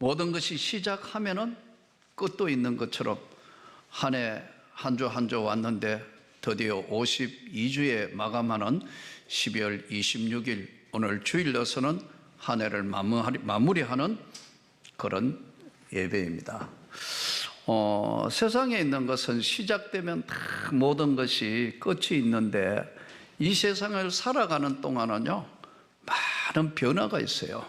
모든 것이 시작하면은 끝도 있는 것처럼 한 해 한 주 한 주 왔는데 드디어 52주에 마감하는 12월 26일 오늘 주일로서는 한 해를 마무리하는 그런 예배입니다. 세상에 있는 것은 시작되면 다 모든 것이 끝이 있는데 이 세상을 살아가는 동안은요 많은 변화가 있어요.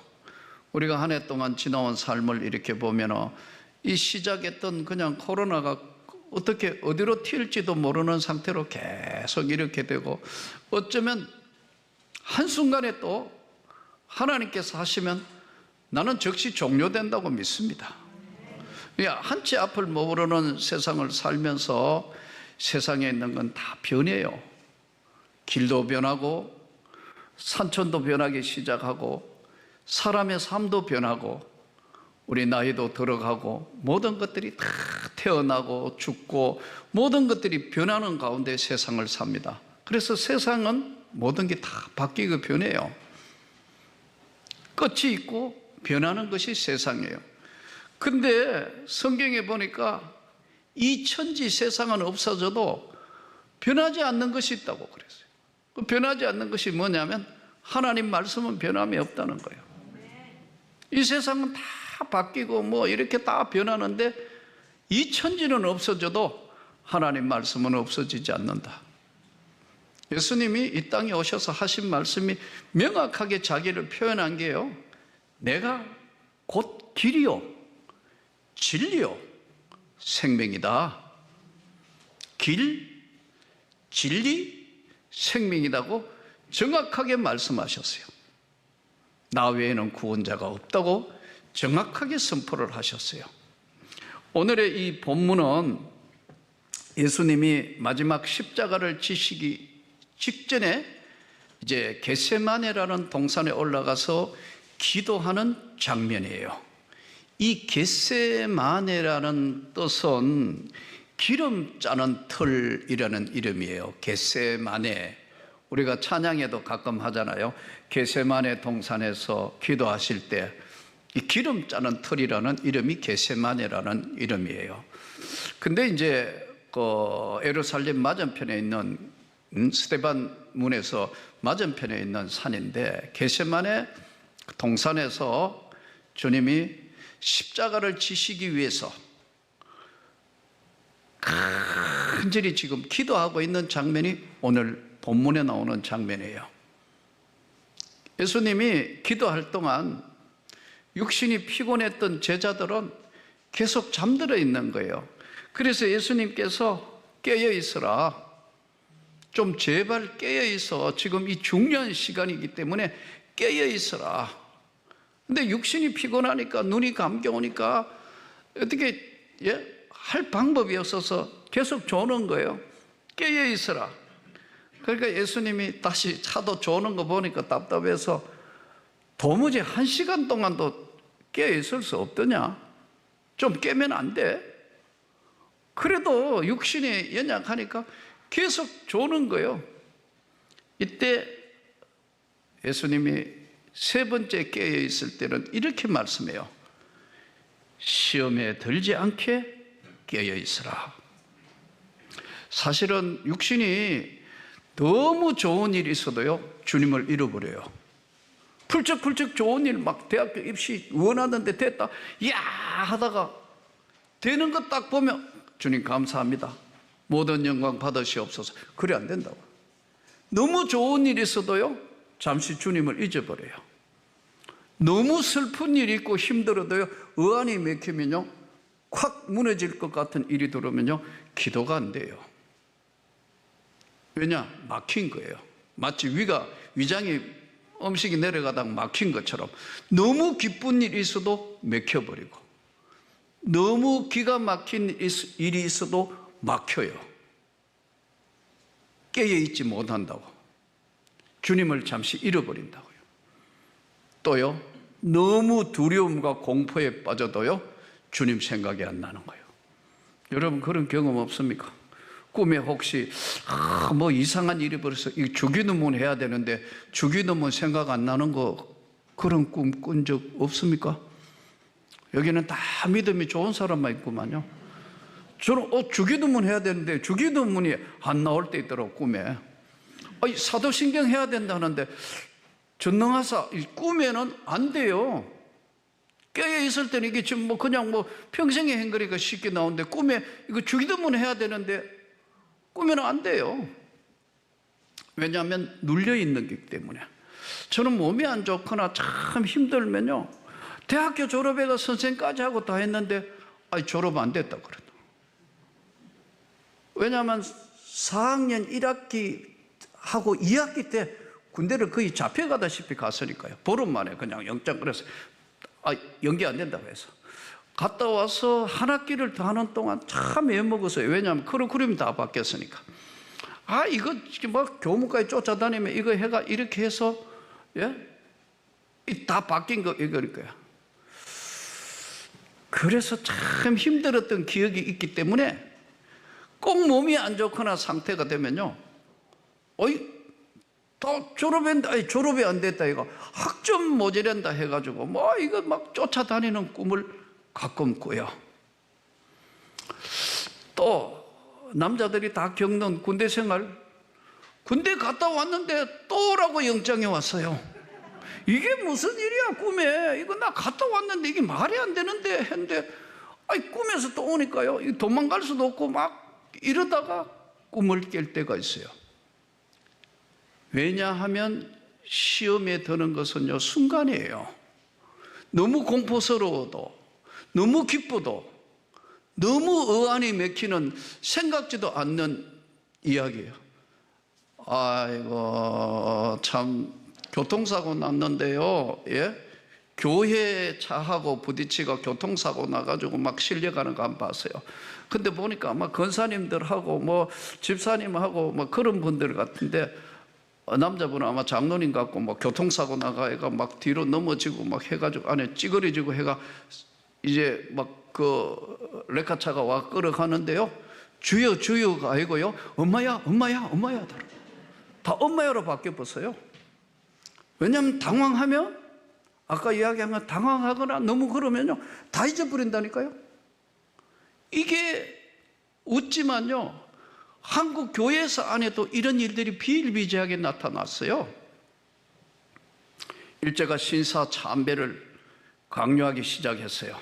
우리가 한 해 동안 지나온 삶을 이렇게 보면 이 시작했던 그냥 코로나가 어떻게 어디로 튈지도 모르는 상태로 계속 이렇게 되고 어쩌면 한순간에 또 하나님께서 하시면 나는 즉시 종료된다고 믿습니다. 한치 앞을 모르는 세상을 살면서 세상에 있는 건 다 변해요. 길도 변하고 산천도 변하기 시작하고 사람의 삶도 변하고 우리 나이도 들어가고 모든 것들이 다 태어나고 죽고 모든 것들이 변하는 가운데 세상을 삽니다. 그래서 세상은 모든 게 다 바뀌고 변해요. 끝이 있고 변하는 것이 세상이에요. 근데 성경에 보니까 이 천지 세상은 없어져도 변하지 않는 것이 있다고 그랬어요. 그 변하지 않는 것이 뭐냐면 하나님 말씀은 변함이 없다는 거예요. 이 세상은 다 바뀌고 뭐 이렇게 다 변하는데 이 천지는 없어져도 하나님 말씀은 없어지지 않는다. 예수님이 이 땅에 오셔서 하신 말씀이 명확하게 자기를 표현한 게요, 내가 곧 길이요 진리요 생명이다. 길, 진리, 생명이라고 정확하게 말씀하셨어요. 나 외에는 구원자가 없다고 정확하게 선포를 하셨어요. 오늘의 이 본문은 예수님이 마지막 십자가를 지시기 직전에 이제 겟세마네라는 동산에 올라가서 기도하는 장면이에요. 이 겟세마네라는 뜻은 기름 짜는 털이라는 이름이에요. 겟세마네. 우리가 찬양에도 가끔 하잖아요. 겟세마네 동산에서 기도하실 때 이 기름 짜는 털이라는 이름이 겟세마네라는 이름이에요. 근데 이제 그 예루살렘 맞은편에 있는 스데반 문에서 맞은편에 있는 산인데 겟세마네 동산에서 주님이 십자가를 지시기 위해서 간절히 지금 기도하고 있는 장면이 오늘 본문에 나오는 장면이에요. 예수님이 기도할 동안 육신이 피곤했던 제자들은 계속 잠들어 있는 거예요. 그래서 예수님께서 깨어 있어라. 좀 제발 깨어 있어. 지금 이 중요한 시간이기 때문에 깨어 있어라. 근데 육신이 피곤하니까 눈이 감겨오니까 어떻게 할 방법이 없어서 계속 조는 거예요. 깨어 있어라. 그러니까 예수님이 다시 차도 조는 거 보니까 답답해서 도무지 1시간 동안도 깨어 있을 수 없더냐? 좀 깨면 안 돼? 그래도 육신이 연약하니까 계속 조는 거예요. 이때 예수님이 세 번째 깨어 있을 때는 이렇게 말씀해요. 시험에 들지 않게 깨어 있으라. 사실은 육신이 너무 좋은 일이 있어도요, 주님을 잃어버려요. 훌쩍훌쩍 좋은 일, 막 대학교 입시 원하는데 됐다, 이야 하다가 되는 거 딱 보면 주님 감사합니다. 모든 영광 받으시옵소서. 그래 안 된다고. 너무 좋은 일이 있어도요, 잠시 주님을 잊어버려요. 너무 슬픈 일이 있고 힘들어도요, 의안이 막히면요, 콱 무너질 것 같은 일이 들어오면요, 기도가 안 돼요. 왜냐? 막힌 거예요. 마치 위장이 음식이 내려가다가 막힌 것처럼 너무 기쁜 일이 있어도 막혀버리고 너무 기가 막힌 일이 있어도 막혀요. 깨어있지 못한다고. 주님을 잠시 잃어버린다고요. 또요, 너무 두려움과 공포에 빠져도요, 주님 생각이 안 나는 거예요. 여러분 그런 경험 없습니까? 꿈에 혹시 뭐 이상한 일이 벌어서 주기도문 해야 되는데 주기도문 생각 안 나는 거, 그런 꿈 꾼 적 없습니까? 여기는 다 믿음이 좋은 사람만 있구만요. 저는 주기도문 해야 되는데 주기도문이 안 나올 때 있더라고, 꿈에. 사도신경 해야 된다는데 전능하사 꿈에는 안 돼요. 깨어 있을 때는 이게 지금 그냥 평생의 행거리가 쉽게 나오는데 꿈에 이거 주기도문 해야 되는데 꿈에는 안 돼요. 왜냐하면 눌려 있는 거기 때문에. 저는 몸이 안 좋거나 참 힘들면요, 대학교 졸업해가 선생까지 하고 다 했는데 졸업 안 됐다 그러다. 왜냐하면 4학년 1학기 하고 2학기 때 군대를 거의 잡혀가다시피 갔으니까요. 보름 만에 그냥 영장 그래서 연기 안 된다고 해서 갔다 와서 한 학기를 더 하는 동안 참 애먹었어요. 왜냐하면 커리큘럼이 다 바뀌었으니까. 이거 막 교무과에 쫓아다니면 이거 해가 이렇게 해서 다 바뀐 거 이거니까요. 그래서 참 힘들었던 기억이 있기 때문에 꼭 몸이 안 좋거나 상태가 되면요, 또 졸업이 안 됐다 이거 학점 모자란다 해가지고 이거 막 쫓아다니는 꿈을 가끔 꾸요. 또 남자들이 다 겪는 군대 생활, 군대 갔다 왔는데 또 오라고 영장이 왔어요. 이게 무슨 일이야 꿈에. 이거 나 갔다 왔는데 이게 말이 안 되는데 했는데 꿈에서 또 오니까요, 도망갈 수도 없고 막 이러다가 꿈을 깰 때가 있어요. 왜냐하면 시험에 드는 것은요, 순간이에요. 너무 공포스러워도, 너무 기쁘도, 너무 어안이 맥히는 생각지도 않는 이야기예요. 아이고 참 교통사고 났는데요, 교회 차하고 부딪히고 교통사고 나가지고 막 실려가는 거 안 봤어요. 근데 보니까 아마 권사님들하고 집사님하고 그런 분들 같은데, 남자분은 아마 장로님 같고 교통사고 나가가 막 뒤로 넘어지고 막 해가지고 안에 찌그러지고 해가 이제 레카차가 와 끌어가는데요, 주여 주여가 아니고요, 엄마야 엄마야 엄마야 다 엄마야로 바뀌어버렸어요. 왜냐하면 당황하면, 아까 이야기한 건 당황하거나 너무 그러면요 다 잊어버린다니까요. 이게 웃지만요, 한국 교회에서 안에도 이런 일들이 비일비재하게 나타났어요. 일제가 신사 참배를 강요하기 시작했어요.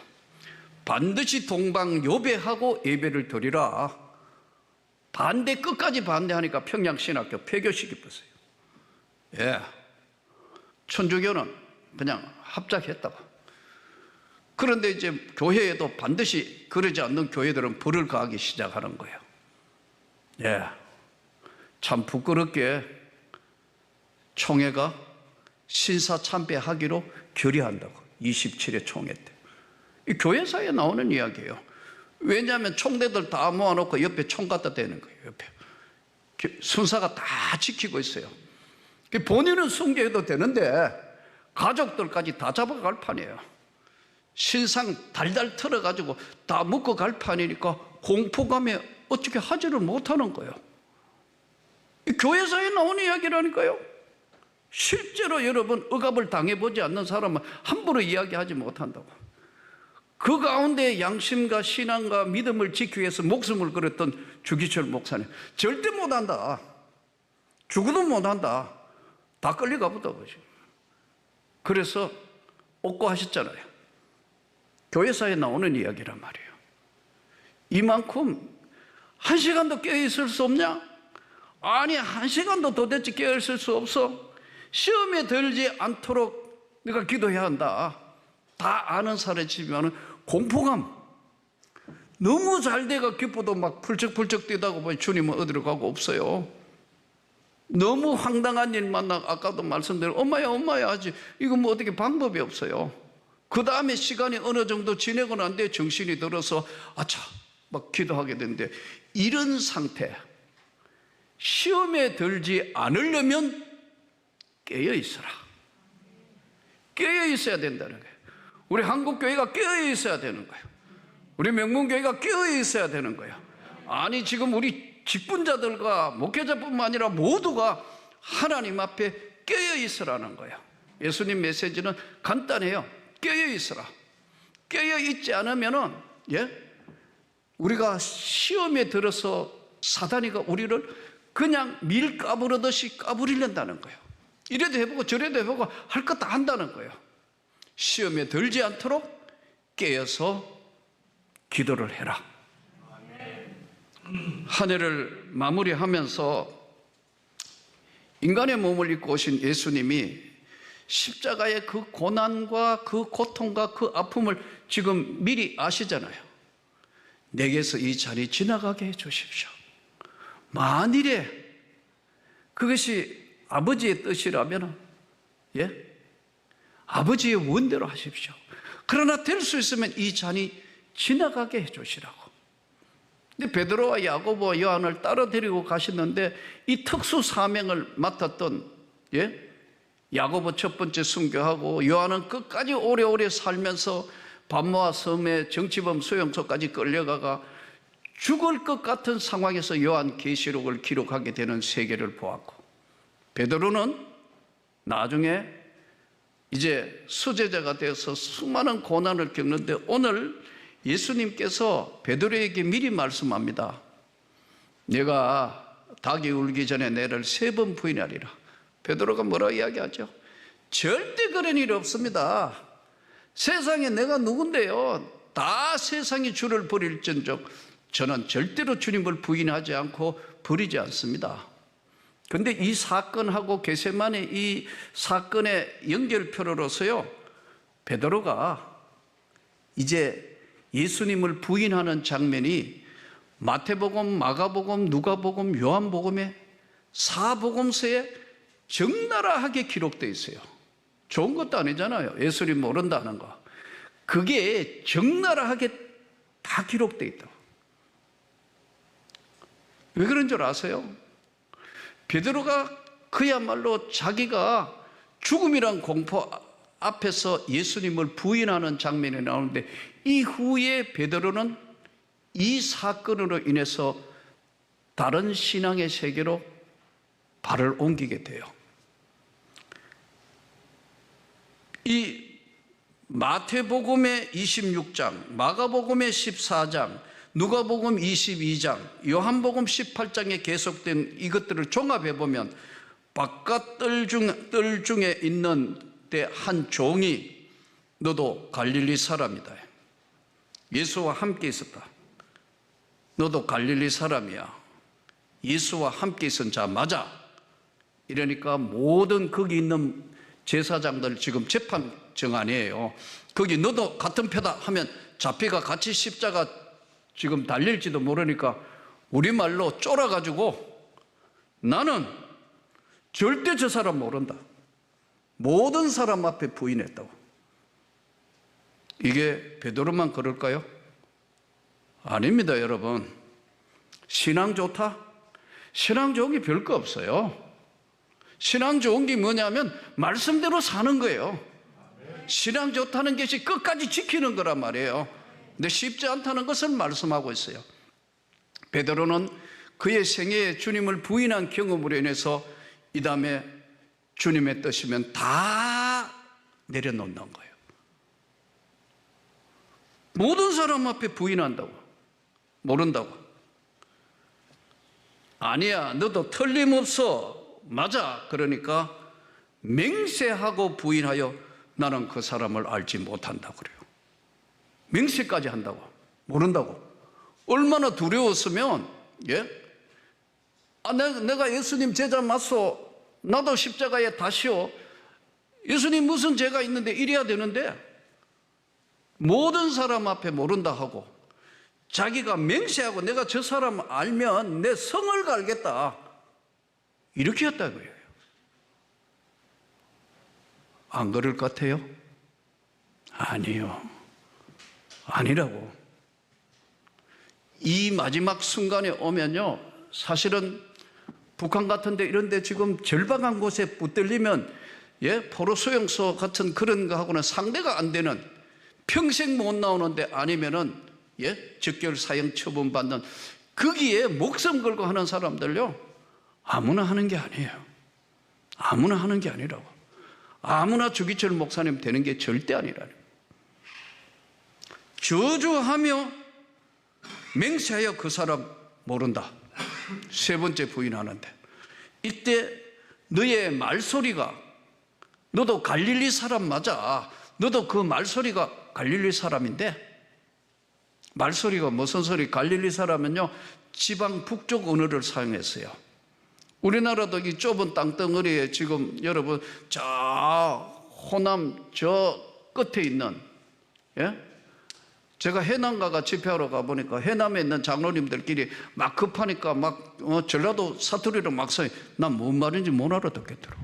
반드시 동방요배하고 예배를 드리라. 끝까지 반대하니까 평양신학교 폐교시켰어요. 천주교는 그냥 합작했다고. 그런데 이제 교회에도 반드시 그러지 않는 교회들은 불을 가하기 시작하는 거예요. 참 부끄럽게 총회가 신사 참배하기로 결의한다고. 27회 총회 때. 이 교회사에 나오는 이야기예요. 왜냐하면 총대들 다 모아놓고 옆에 총 갖다 대는 거예요. 옆에 순사가 다 지키고 있어요. 본인은 순교해도 되는데 가족들까지 다 잡아갈 판이에요. 신상 달달 털어가지고 다 묶어 갈 판이니까 공포감에 어떻게 하지를 못하는 거예요. 이 교회사에 나오는 이야기라니까요. 실제로 여러분 억압을 당해보지 않는 사람은 함부로 이야기하지 못한다고. 그 가운데 양심과 신앙과 믿음을 지키기 위해서 목숨을 걸었던 주기철 목사님, 절대 못한다, 죽어도 못한다, 다 끌려가 보다 보죠. 그래서 옥고하셨잖아요. 교회사에 나오는 이야기란 말이에요. 이만큼 1시간도 깨어있을 수 없냐? 아니 1시간도 도대체 깨어있을 수 없어. 시험에 들지 않도록 네가 기도해야 한다. 다 아는 사람이지만 공포감, 너무 잘 돼가 기뻐도 막 펄쩍펄쩍 뛰다가 보니 주님은 어디로 가고 없어요. 너무 황당한 일 만나, 아까도 말씀드린 엄마야 엄마야 하지, 이거 어떻게 방법이 없어요. 그 다음에 시간이 어느 정도 지내고 난 뒤에 정신이 들어서 아차 막 기도하게 되는데, 이런 상태, 시험에 들지 않으려면 깨어 있어라. 깨어 있어야 된다는 거예요. 우리 한국교회가 깨어 있어야 되는 거예요. 우리 명문교회가 깨어 있어야 되는 거예요. 아니 지금 우리 직분자들과 목회자뿐만 아니라 모두가 하나님 앞에 깨어 있으라는 거예요. 예수님 메시지는 간단해요. 깨어 있으라. 깨어 있지 않으면은, 우리가 시험에 들어서 사단이가 우리를 그냥 밀 까부르듯이 까부리려다는 거예요. 이래도 해보고 저래도 해보고 할 것 다 한다는 거예요. 시험에 들지 않도록 깨어서 기도를 해라. 한 해를 마무리하면서 인간의 몸을 입고 오신 예수님이 십자가의 그 고난과 그 고통과 그 아픔을 지금 미리 아시잖아요. 내게서 이 잔이 지나가게 해 주십시오. 만일에 그것이 아버지의 뜻이라면, 아버지의 원대로 하십시오. 그러나 될 수 있으면 이 잔이 지나가게 해 주시라고. 근데 베드로와 야고보와 요한을 따라 데리고 가시는데 이 특수 사명을 맡았던, 야고보 첫 번째 순교하고 요한은 끝까지 오래오래 살면서 반모아 섬의 정치범 수용소까지 끌려가가 죽을 것 같은 상황에서 요한 계시록을 기록하게 되는 세계를 보았고, 베드로는 나중에 이제 수제자가 되어서 수많은 고난을 겪는데 오늘 예수님께서 베드로에게 미리 말씀합니다. 내가 닭이 울기 전에 내를 3번 부인하리라. 베드로가 뭐라고 이야기하죠? 절대 그런 일이 없습니다. 세상에 내가 누군데요? 다 세상이 주를 버릴진즉 저는 절대로 주님을 부인하지 않고 버리지 않습니다. 그런데 이 사건하고 겟세마네 이 사건의 연결표로서요, 베드로가 이제 예수님을 부인하는 장면이 마태복음, 마가복음, 누가복음, 요한복음의 4복음서에 적나라하게 기록되어 있어요. 좋은 것도 아니잖아요. 예수님 모른다는 거. 그게 적나라하게 다 기록되어 있다고. 왜 그런 줄 아세요? 베드로가 그야말로 자기가 죽음이란 공포 앞에서 예수님을 부인하는 장면이 나오는데 이후에 베드로는 이 사건으로 인해서 다른 신앙의 세계로 발을 옮기게 돼요. 이 마태복음의 26장, 마가복음의 14장, 누가복음 22장, 요한복음 18장에 계속된 이것들을 종합해 보면 바깥 뜰 중에 있는 때 한 종이 너도 갈릴리 사람이다. 예수와 함께 있었다. 너도 갈릴리 사람이야. 예수와 함께 있은 자 맞아. 이러니까 모든 거기 있는 제사장들 지금 재판 정안이에요. 거기 너도 같은 표다 하면 잡혀가 같이 십자가 지금 달릴지도 모르니까 우리말로 쫄아가지고 나는 절대 저 사람 모른다. 모든 사람 앞에 부인했다고. 이게 베드로만 그럴까요? 아닙니다, 여러분. 신앙 좋다? 신앙 좋은 게 별거 없어요. 신앙 좋은 게 뭐냐면 말씀대로 사는 거예요. 신앙 좋다는 것이 끝까지 지키는 거란 말이에요. 근데 쉽지 않다는 것을 말씀하고 있어요. 베드로는 그의 생애에 주님을 부인한 경험으로 인해서 이 다음에 주님의 뜻이면 다 내려놓는 거예요. 모든 사람 앞에 부인한다고. 모른다고. 아니야, 너도 틀림없어. 맞아. 그러니까 맹세하고 부인하여 나는 그 사람을 알지 못한다고 그래요. 맹세까지 한다고. 모른다고. 얼마나 두려웠으면, 내가 예수님 제자 맞소. 나도 십자가에 다시오. 예수님 무슨 죄가 있는데 이래야 되는데 모든 사람 앞에 모른다 하고 자기가 맹세하고 내가 저 사람 알면 내 성을 갈겠다. 이렇게 했다고요. 안 그럴 것 같아요? 아니요. 아니라고. 이 마지막 순간에 오면요, 사실은 북한 같은데 이런데 지금 절박한 곳에 붙들리면 포로 수용소 같은 그런 거하고는 상대가 안 되는, 평생 못 나오는데 아니면은 즉결 사형 처분받는, 거기에 목숨 걸고 하는 사람들요, 아무나 하는 게 아니에요. 아무나 하는 게 아니라고. 아무나 주기철 목사님 되는 게 절대 아니라요. 저주하며 맹세하여 그 사람 모른다. 세 번째 부인하는데, 이때 너의 말소리가, 너도 갈릴리 사람 맞아. 너도 그 말소리가 갈릴리 사람인데, 말소리가 무슨 소리? 갈릴리 사람은요, 지방 북쪽 언어를 사용했어요. 우리나라도 이 좁은 땅덩어리에 지금 여러분 저 호남 저 끝에 있는, 제가 해남가가 집회하러 가보니까 해남에 있는 장로님들끼리 막 급하니까 막 전라도 사투리로 막 써요. 난 뭔 말인지 못 알아듣겠더라.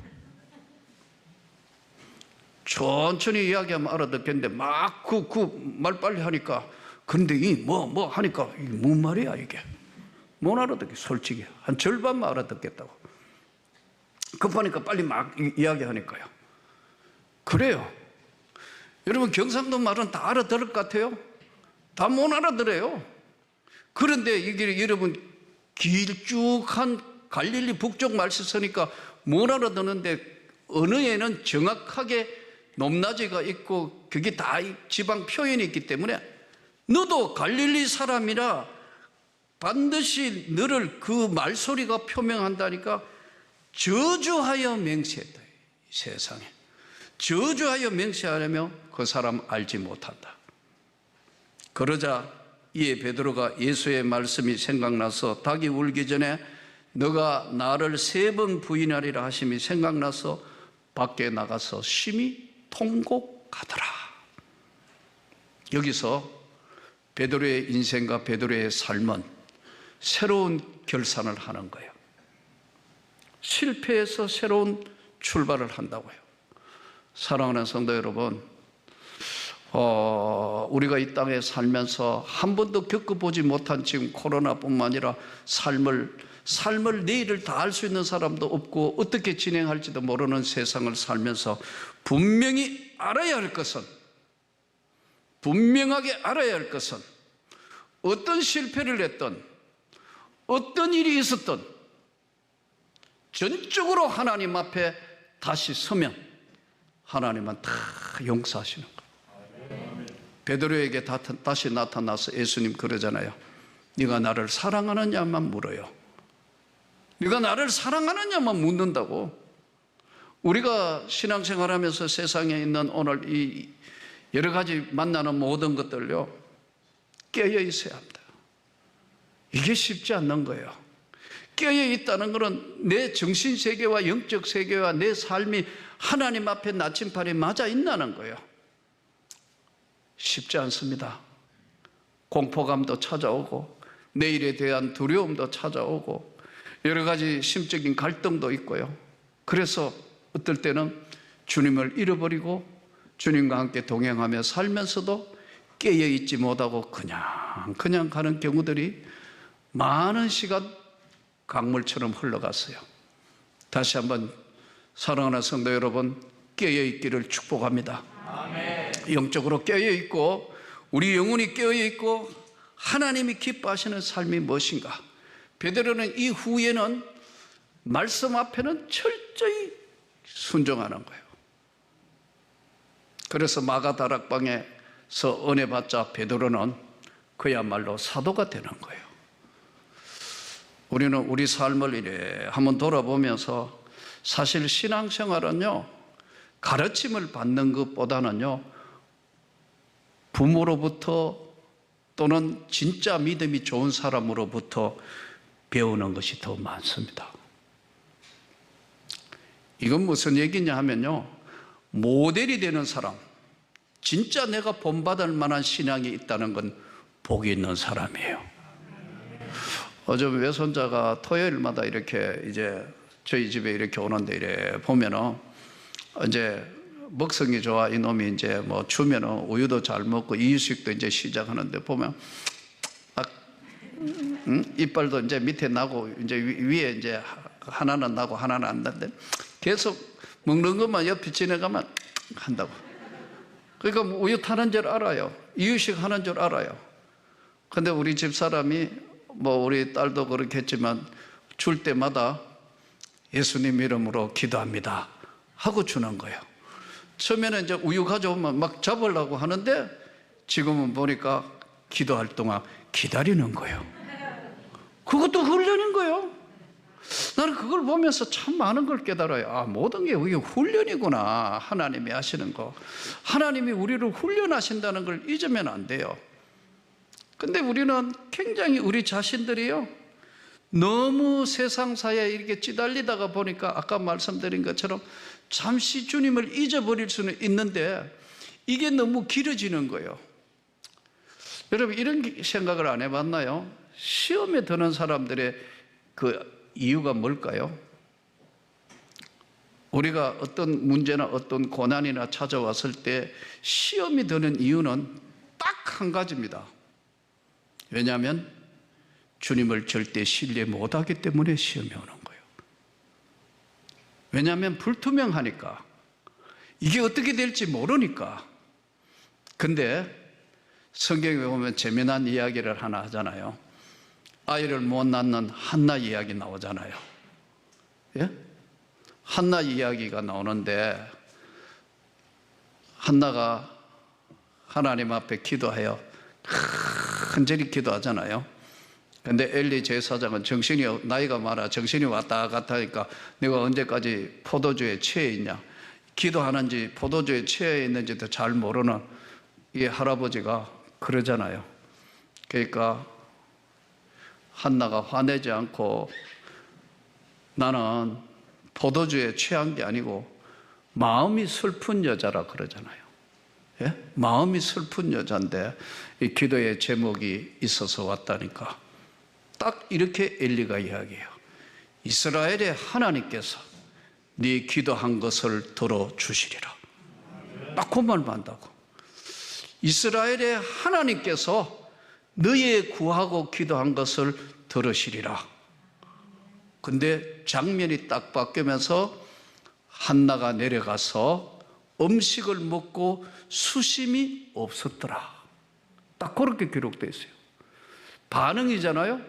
천천히 이야기하면 알아듣겠는데 막 그 말 빨리 하니까, 그런데 이 뭐 하니까 이게 뭔 말이야 이게. 못 알아듣게, 솔직히 한 절반만 알아듣겠다고. 급하니까 빨리 막 이야기하니까요. 그래요. 여러분 경상도 말은 다 알아들을 것 같아요? 다 못 알아들어요. 그런데 이게 여러분 길쭉한 갈릴리 북쪽 말씀 쓰니까 못 알아듣는데, 언어에는 정확하게 높낮이가 있고 그게 다 지방 표현이 있기 때문에 너도 갈릴리 사람이라 반드시 너를 그 말소리가 표명한다니까. 저주하여 맹세했다. 이 세상에 저주하여 맹세하려면 그 사람 알지 못한다. 그러자 이에 베드로가 예수의 말씀이 생각나서, 닭이 울기 전에 너가 나를 3번 부인하리라 하심이 생각나서 밖에 나가서 심히 통곡하더라. 여기서 베드로의 인생과 베드로의 삶은 새로운 결산을 하는 거예요. 실패해서 새로운 출발을 한다고요. 사랑하는 성도 여러분, 우리가 이 땅에 살면서 한 번도 겪어보지 못한 지금 코로나뿐만 아니라 삶을 내일을 다 알 수 있는 사람도 없고 어떻게 진행할지도 모르는 세상을 살면서 분명히 알아야 할 것은, 분명하게 알아야 할 것은, 어떤 실패를 했든 어떤 일이 있었든 전적으로 하나님 앞에 다시 서면 하나님은 다 용서하시는 거예요. 베드로에게 다시 나타나서 예수님 그러잖아요. 네가 나를 사랑하느냐만 물어요. 네가 나를 사랑하느냐만 묻는다고. 우리가 신앙생활하면서 세상에 있는 오늘 이 여러 가지 만나는 모든 것들요, 깨어 있어야 합니다. 이게 쉽지 않는 거예요. 깨어 있다는 것은 내 정신세계와 영적 세계와 내 삶이 하나님 앞에 나침판에 맞아 있다는 거예요. 쉽지 않습니다. 공포감도 찾아오고 내일에 대한 두려움도 찾아오고 여러 가지 심적인 갈등도 있고요. 그래서 어떨 때는 주님을 잃어버리고 주님과 함께 동행하며 살면서도 깨어있지 못하고 그냥 가는 경우들이 많은 시간 강물처럼 흘러갔어요. 다시 한번 사랑하는 성도 여러분, 깨어있기를 축복합니다. 아멘. 영적으로 깨어있고 우리 영혼이 깨어있고 하나님이 기뻐하시는 삶이 무엇인가. 베드로는 이 후에는 말씀 앞에는 철저히 순종하는 거예요. 그래서 마가다락방에서 은혜 받자 베드로는 그야말로 사도가 되는 거예요. 우리는 우리 삶을 이래 한번 돌아보면서 사실 신앙생활은요, 가르침을 받는 것보다는요, 부모로부터 또는 진짜 믿음이 좋은 사람으로부터 배우는 것이 더 많습니다. 이건 무슨 얘기냐 하면요, 모델이 되는 사람, 진짜 내가 본받을 만한 신앙이 있다는 건 복이 있는 사람이에요. 어제 외손자가 토요일마다 이렇게 이제 저희 집에 이렇게 오는데 이래 보면은 이제 먹성이 좋아 이놈이 이제 뭐 주면은 우유도 잘 먹고 이유식도 이제 시작하는데 보면 막 이빨도 이제 밑에 나고 이제 위에 이제 하나는 나고 하나는 안 나는데 계속 먹는 것만 옆에 지나가면 한다고. 그러니까 우유 타는 줄 알아요. 이유식 하는 줄 알아요. 근데 우리 집 사람이 뭐 우리 딸도 그렇게 했지만 줄 때마다 예수님 이름으로 기도합니다 하고 주는 거예요. 처음에는 이제 우유 가져오면 막 잡으려고 하는데 지금은 보니까 기도할 동안 기다리는 거예요. 그것도 훈련인 거예요. 나는 그걸 보면서 참 많은 걸 깨달아요. 아, 모든 게 이게 훈련이구나. 하나님이 하시는 거. 하나님이 우리를 훈련하신다는 걸 잊으면 안 돼요. 근데 우리는 굉장히 우리 자신들이요, 너무 세상사에 이렇게 찌달리다가 보니까 아까 말씀드린 것처럼 잠시 주님을 잊어버릴 수는 있는데 이게 너무 길어지는 거예요. 여러분, 이런 생각을 안 해봤나요? 시험에 드는 사람들의 그 이유가 뭘까요? 우리가 어떤 문제나 어떤 고난이나 찾아왔을 때 시험이 드는 이유는 딱 한 가지입니다. 왜냐하면 주님을 절대 신뢰 못하기 때문에 시험이 오는 거예요. 왜냐하면 불투명하니까, 이게 어떻게 될지 모르니까. 근데 성경에 보면 재미난 이야기를 하나 하잖아요. 아이를 못 낳는 한나 이야기 나오잖아요. 예? 한나 이야기가 나오는데, 한나가 하나님 앞에 기도하여 간절히 기도하잖아요. 근데 엘리 제사장은 나이가 많아 정신이 왔다 갔다 하니까 내가 언제까지 포도주에 취해 있냐, 기도하는지 포도주에 취해 있는지도 잘 모르는 이 할아버지가 그러잖아요. 그러니까 한나가 화내지 않고, 나는 포도주에 취한 게 아니고 마음이 슬픈 여자라 그러잖아요. 예? 마음이 슬픈 여자인데 이 기도의 제목이 있어서 왔다니까. 딱 이렇게 엘리가 이야기해요. 이스라엘의 하나님께서 네 기도한 것을 들어주시리라. 딱 그 말만 한다고. 이스라엘의 하나님께서 너의 구하고 기도한 것을 들으시리라. 근데 장면이 딱 바뀌면서 한나가 내려가서 음식을 먹고 수심이 없었더라. 딱 그렇게 기록되어 있어요. 반응이잖아요.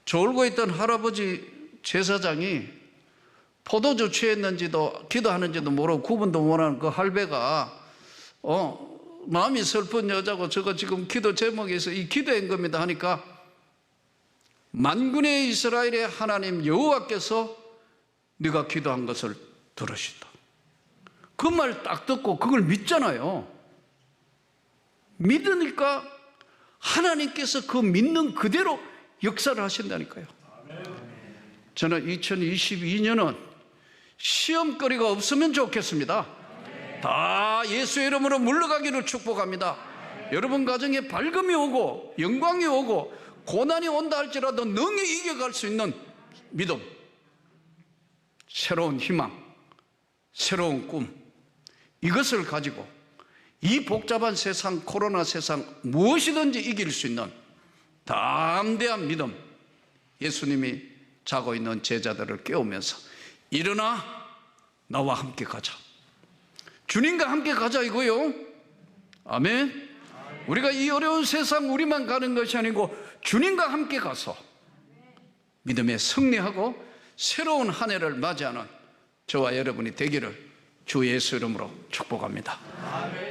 졸고 있던 할아버지 제사장이 포도주 취했는지도 기도하는지도 모르고 구분도 못하는 그 할배가 마음이 슬픈 여자고 저거 지금 기도 제목에서 이 기도인 겁니다 하니까, 만군의 이스라엘의 하나님 여호와께서 네가 기도한 것을 들으신다. 그 말 딱 듣고 그걸 믿잖아요. 믿으니까 하나님께서 그 믿는 그대로 역사를 하신다니까요. 저는 2022년은 시험거리가 없으면 좋겠습니다. 다 예수의 이름으로 물러가기를 축복합니다. 여러분 가정에 밝음이 오고 영광이 오고 고난이 온다 할지라도 능히 이겨갈 수 있는 믿음, 새로운 희망, 새로운 꿈, 이것을 가지고 이 복잡한 세상, 코로나 세상 무엇이든지 이길 수 있는 담대한 믿음, 예수님이 자고 있는 제자들을 깨우면서 일어나 나와 함께 가자, 주님과 함께 가자 이거요. 아멘. 우리가 이 어려운 세상 우리만 가는 것이 아니고 주님과 함께 가서 믿음에 승리하고 새로운 한 해를 맞이하는 저와 여러분이 되기를 주 예수 이름으로 축복합니다. 아멘.